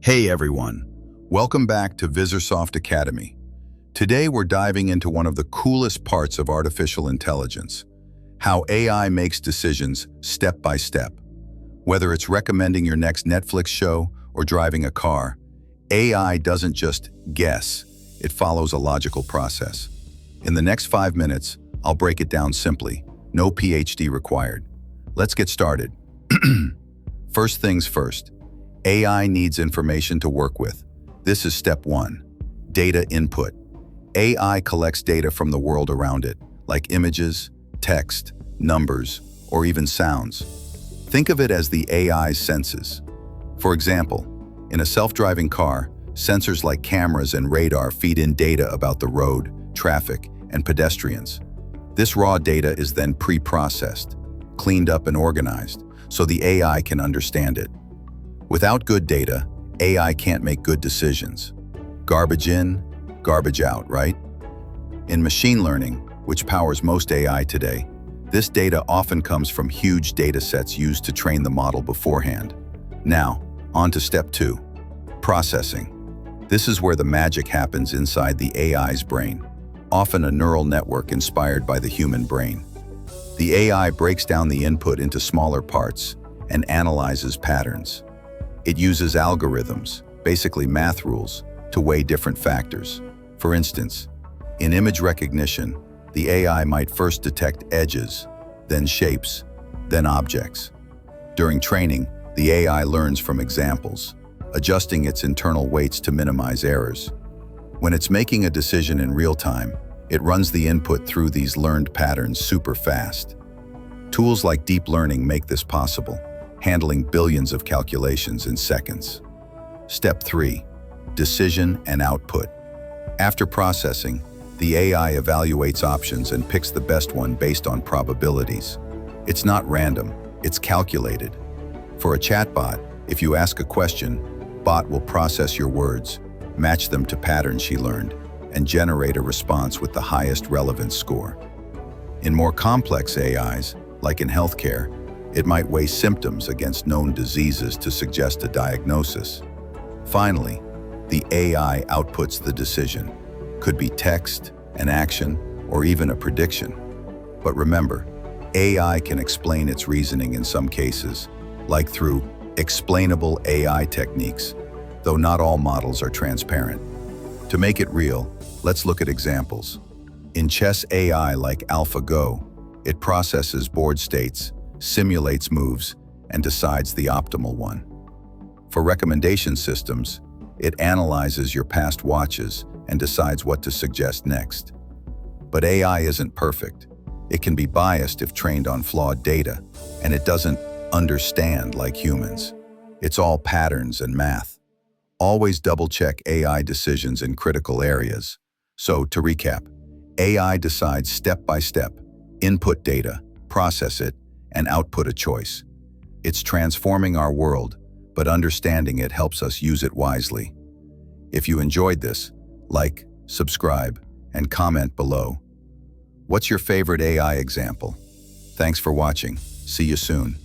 Hey everyone, welcome back to Visarsoft Academy. Today we're diving into one of the coolest parts of artificial intelligence, how AI makes decisions step by step. Whether it's recommending your next Netflix show or driving a car, AI doesn't just guess, it follows a logical process. In the next 5 minutes, I'll break it down simply, no PhD required. Let's get started. First things first. AI needs information to work with. This is step 1, data input. AI collects data from the world around it, like images, text, numbers, or even sounds. Think of it as the AI's senses. For example, in a self-driving car, sensors like cameras and radar feed in data about the road, traffic, and pedestrians. This raw data is then pre-processed, cleaned up and organized, so the AI can understand it. Without good data, AI can't make good decisions. Garbage in, garbage out, right? In machine learning, which powers most AI today, this data often comes from huge data sets used to train the model beforehand. Now, on to step 2, processing. This is where the magic happens inside the AI's brain, often a neural network inspired by the human brain. The AI breaks down the input into smaller parts and analyzes patterns. It uses algorithms, basically math rules, to weigh different factors. For instance, in image recognition, the AI might first detect edges, then shapes, then objects. During training, the AI learns from examples, adjusting its internal weights to minimize errors. When it's making a decision in real time, it runs the input through these learned patterns super fast. Tools like deep learning make this possible, handling billions of calculations in seconds. Step 3, decision and output. After processing, the AI evaluates options and picks the best one based on probabilities. It's not random, it's calculated. For a chatbot, if you ask a question, bot will process your words, match them to patterns she learned, and generate a response with the highest relevance score. In more complex AIs, like in healthcare, it might weigh symptoms against known diseases to suggest a diagnosis. Finally, the AI outputs the decision. Could be text, an action, or even a prediction. But remember, AI can explain its reasoning in some cases, like through explainable AI techniques, though not all models are transparent. To make it real, let's look at examples. In chess AI like AlphaGo, it processes board states, simulates moves, and decides the optimal one. For recommendation systems, it analyzes your past watches and decides what to suggest next. But AI isn't perfect. It can be biased if trained on flawed data, and it doesn't understand like humans. It's all patterns and math. Always double-check AI decisions in critical areas. So, to recap, AI decides step by step, input data, process it, and output a choice. It's transforming our world, but understanding it helps us use it wisely. If you enjoyed this, like, subscribe, and comment below. What's your favorite AI example? Thanks for watching. See you soon.